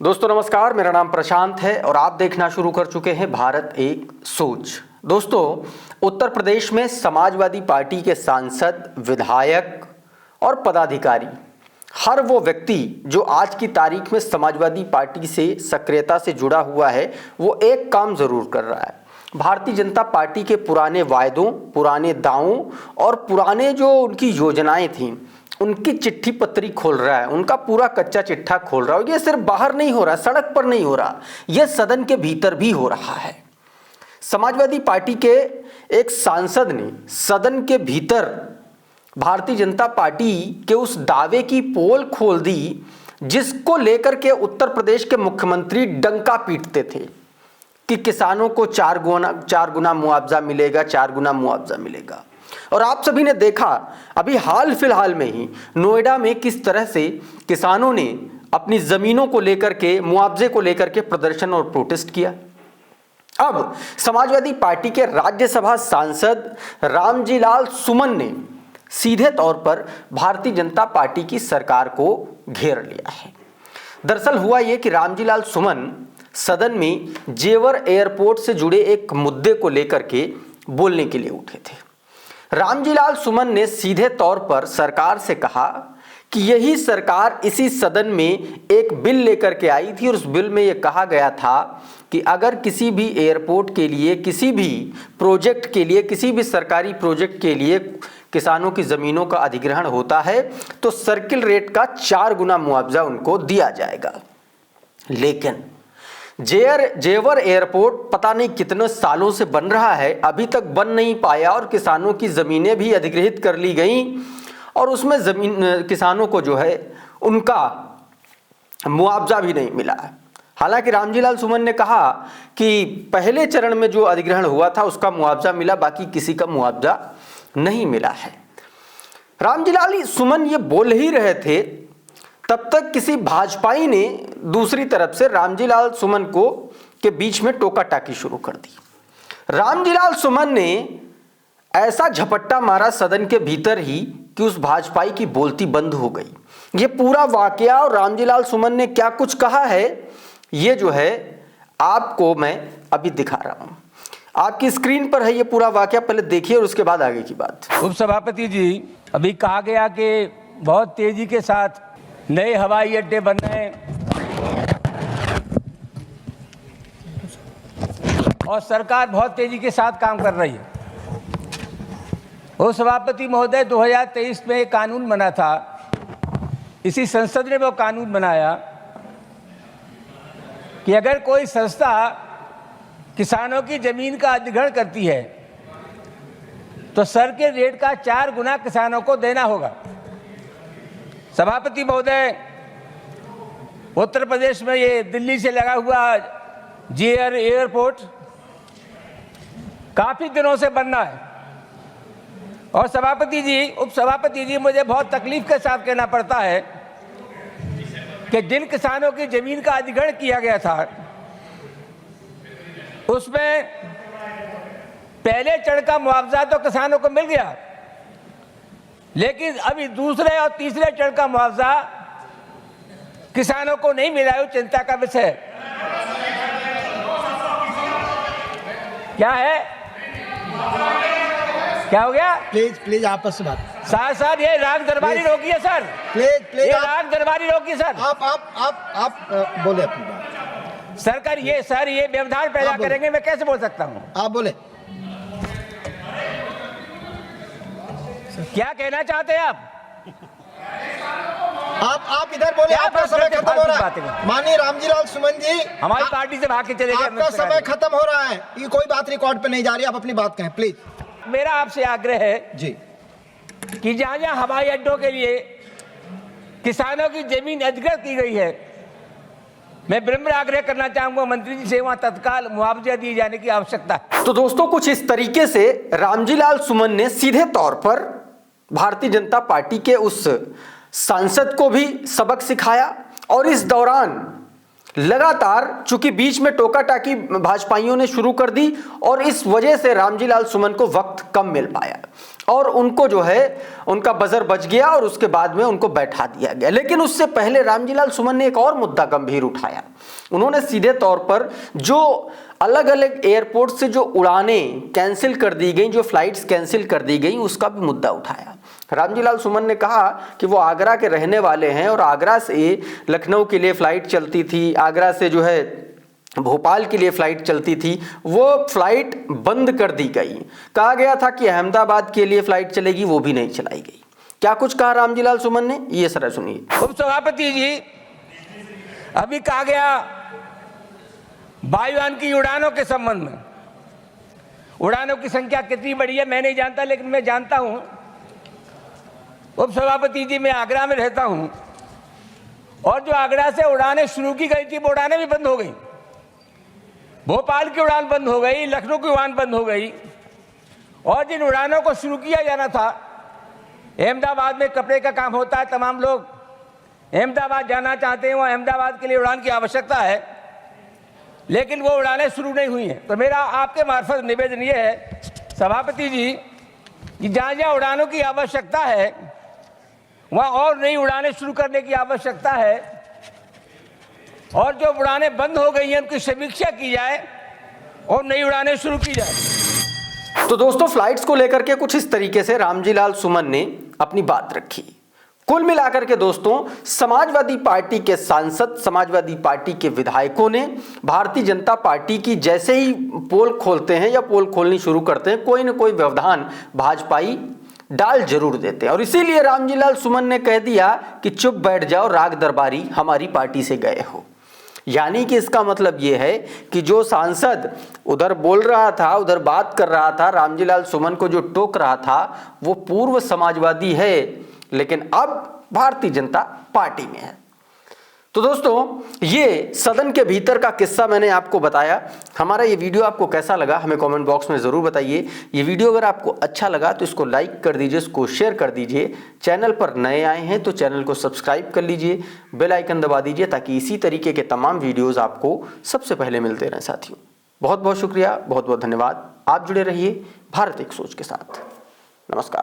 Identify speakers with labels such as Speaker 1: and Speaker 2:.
Speaker 1: दोस्तों नमस्कार, मेरा नाम प्रशांत है और आप देखना शुरू कर चुके हैं भारत एक सोच। दोस्तों, उत्तर प्रदेश में समाजवादी पार्टी के सांसद, विधायक और पदाधिकारी, हर वो व्यक्ति जो आज की तारीख में समाजवादी पार्टी से सक्रियता से जुड़ा हुआ है, वो एक काम जरूर कर रहा है। भारतीय जनता पार्टी के पुराने वायदों, पुराने दावों और पुराने जो उनकी योजनाएं थीं, उनकी चिट्ठी पत्री खोल रहा है, उनका पूरा कच्चा चिट्ठा खोल रहा है। ये सिर्फ बाहर नहीं हो रहा, सड़क पर नहीं हो रहा, ये सदन के भीतर भी हो रहा है। समाजवादी पार्टी के एक सांसद ने सदन के भीतर भारतीय जनता पार्टी के उस दावे की पोल खोल दी जिसको लेकर के उत्तर प्रदेश के मुख्यमंत्री डंका पीटते थे कि किसानों को चार गुना मुआवजा मिलेगा, 4 गुना मुआवजा मिलेगा। और आप सभी ने देखा अभी हाल फिलहाल में ही नोएडा में किस तरह से किसानों ने अपनी जमीनों को लेकर के, मुआवजे को लेकर के प्रदर्शन और प्रोटेस्ट किया। अब समाजवादी पार्टी के राज्यसभा सांसद रामजी लाल सुमन ने सीधे तौर पर भारतीय जनता पार्टी की सरकार को घेर लिया है। दरअसल हुआ यह कि रामजी लाल सुमन सदन में जेवर एयरपोर्ट से जुड़े एक मुद्दे को लेकर के बोलने के लिए उठे थे। रामजी लाल सुमन ने सीधे तौर पर सरकार से कहा कि यही सरकार इसी सदन में एक बिल लेकर के आई थी और उस बिल में यह कहा गया था कि अगर किसी भी एयरपोर्ट के लिए, किसी भी प्रोजेक्ट के लिए, किसी भी सरकारी प्रोजेक्ट के लिए किसानों की ज़मीनों का अधिग्रहण होता है तो सर्किल रेट का 4 गुना मुआवजा उनको दिया जाएगा। लेकिन जेवर एयरपोर्ट पता नहीं कितने सालों से बन रहा है, अभी तक बन नहीं पाया और किसानों की ज़मीनें भी अधिग्रहित कर ली गई और उसमें किसानों को जो है उनका मुआवजा भी नहीं मिला है। हालांकि रामजी लाल सुमन ने कहा कि पहले चरण में जो अधिग्रहण हुआ था उसका मुआवजा मिला, बाकी किसी का मुआवजा नहीं मिला है। रामजी लाल सुमन ये बोल ही रहे थे, तब तक किसी भाजपाई ने दूसरी तरफ से रामजी लाल सुमन को के बीच में टोका टाकी शुरू कर दी। रामजी लाल सुमन ने ऐसा झपट्टा मारा सदन के भीतर ही कि उस भाजपाई की बोलती बंद हो गई। ये पूरा वाकया और रामजी लाल सुमन ने क्या कुछ कहा है, ये जो है आपको मैं अभी दिखा रहा हूं। आपकी स्क्रीन पर है ये पूरा वाकया, पहले देखिए और उसके बाद आगे की बात।
Speaker 2: उपसभापति जी, अभी कहा गया कि बहुत तेजी के साथ नए हवाई अड्डे बन रहे हैं और सरकार बहुत तेजी के साथ काम कर रही है। उपसभापति महोदय, 2023 में एक कानून बना था, इसी संसद ने वो कानून बनाया कि अगर कोई संस्था किसानों की जमीन का अधिग्रहण करती है तो सर्किल रेट का 4 गुना किसानों को देना होगा। सभापति महोदय, उत्तर प्रदेश में ये दिल्ली से लगा हुआ जेवर एयरपोर्ट काफी दिनों से बनना है और सभापति जी, उपसभापति जी, मुझे बहुत तकलीफ के साथ कहना पड़ता है कि जिन किसानों की जमीन का अधिग्रहण किया गया था उसमें पहले चरण का मुआवजा तो किसानों को मिल गया, लेकिन अभी दूसरे और तीसरे चरण का मुआवजा किसानों को नहीं मिला है। चिंता का विषय क्या है? क्या हो गया?
Speaker 3: प्लीज आपस में बात।
Speaker 2: सर ये राग दरबारी रोकिए सर,
Speaker 3: प्लीज
Speaker 2: ये राग दरबारी रोकिए सर।
Speaker 3: आप बोले अपनी बात।
Speaker 2: सर ये व्यवधान पैदा करेंगे, मैं कैसे बोल सकता हूँ?
Speaker 3: आप बोले।
Speaker 2: क्या कहना चाहते हैं
Speaker 3: आप इधर बोले, आपका समय खत्म हो रहा है। माननीय रामजी लाल सुमन जी,
Speaker 2: हमारी पार्टी से भाग के चले गए,
Speaker 3: आपका समय खत्म हो रहा है। ये कोई बात रिकॉर्ड पे नहीं जा रही, आप अपनी बात कहें प्लीज।
Speaker 2: मेरा आपसे आग्रह है
Speaker 3: जी
Speaker 2: कि जहां जहां हवाई अड्डों के लिए किसानों की जमीन अधिग्रहण की गई है, मैं विनम्र आग्रह करना चाहूंगा मंत्री जी से वहां तत्काल मुआवजा दिए जाने की आवश्यकता है।
Speaker 1: तो दोस्तों, कुछ इस तरीके से रामजी लाल सुमन ने सीधे तौर पर भारतीय जनता पार्टी के उस सांसद को भी सबक सिखाया और इस दौरान लगातार चूंकि बीच में टोका टाकी भाजपाइयों ने शुरू कर दी और इस वजह से रामजी लाल सुमन को वक्त कम मिल पाया और उनको जो है उनका बजर बज गया और उसके बाद में उनको बैठा दिया गया। लेकिन उससे पहले रामजी लाल सुमन ने एक और मुद्दा गंभीर उठाया। उन्होंने सीधे तौर पर जो अलग अलग एयरपोर्ट से जो उड़ानें कैंसिल कर दी गई, जो फ्लाइट्स कैंसिल कर दी गई, उसका भी मुद्दा उठाया। रामजी लाल सुमन ने कहा कि वो आगरा के रहने वाले हैं और आगरा से लखनऊ के लिए फ़्लाइट चलती थी, आगरा से जो है भोपाल के लिए फ़्लाइट चलती थी, वो फ़्लाइट बंद कर दी गई। कहा गया था कि अहमदाबाद के लिए फ़्लाइट चलेगी, वो भी नहीं चलाई गई। क्या कुछ कहा रामजी लाल सुमन ने, ये सर सुनिए।
Speaker 2: उपसभापति जी, अभी कहा गया वायुयान की उड़ानों के संबंध में, उड़ानों की संख्या कितनी बड़ी है मैं नहीं जानता, लेकिन मैं जानता हूं उपसभापति जी, मैं आगरा में रहता हूं और जो आगरा से उड़ानें शुरू की गई थी वो उड़ानें भी बंद हो गई। भोपाल की उड़ान बंद हो गई, लखनऊ की उड़ान बंद हो गई और जिन उड़ानों को शुरू किया जाना था, अहमदाबाद में कपड़े का काम होता है, तमाम लोग अहमदाबाद जाना चाहते हैं, वो अहमदाबाद के लिए उड़ान की आवश्यकता है, लेकिन वो उड़ानें शुरू नहीं हुई हैं। तो मेरा आपके मार्फत निवेदन ये है सभापति जी कि जहाँ जहाँ उड़ानों की आवश्यकता है वहाँ और नई उड़ानें शुरू करने की आवश्यकता है और जो उड़ानें बंद हो गई हैं उनकी समीक्षा की जाए और नई उड़ानें शुरू की जाए।
Speaker 1: तो दोस्तों, फ्लाइट्स को लेकर के कुछ इस तरीके से रामजी लाल सुमन ने अपनी बात रखी। कुल मिलाकर के दोस्तों, समाजवादी पार्टी के सांसद, समाजवादी पार्टी के विधायकों ने भारतीय जनता पार्टी की जैसे ही पोल खोलते हैं या पोल खोलनी शुरू करते हैं, कोई ना कोई व्यवधान भाजपाई डाल जरूर देते हैं और इसीलिए रामजी लाल सुमन ने कह दिया कि चुप बैठ जाओ, राग दरबारी हमारी पार्टी से गए हो। यानी कि इसका मतलब ये है कि जो सांसद उधर बोल रहा था, उधर बात कर रहा था, रामजी लाल सुमन को जो टोक रहा था, वो पूर्व समाजवादी है, लेकिन अब भारतीय जनता पार्टी में है। तो दोस्तों, ये सदन के भीतर का किस्सा मैंने आपको बताया। हमारा ये वीडियो आपको कैसा लगा हमें कमेंट बॉक्स में ज़रूर बताइए। ये वीडियो अगर आपको अच्छा लगा तो इसको लाइक कर दीजिए, इसको शेयर कर दीजिए। चैनल पर नए आए हैं तो चैनल को सब्सक्राइब कर लीजिए, बेल आइकन दबा दीजिए ताकि इसी तरीके के तमाम वीडियोज़ आपको सबसे पहले मिलते रहें। साथियों, बहुत बहुत शुक्रिया, बहुत बहुत धन्यवाद। आप जुड़े रहिए भारत एक सोच के साथ। नमस्कार।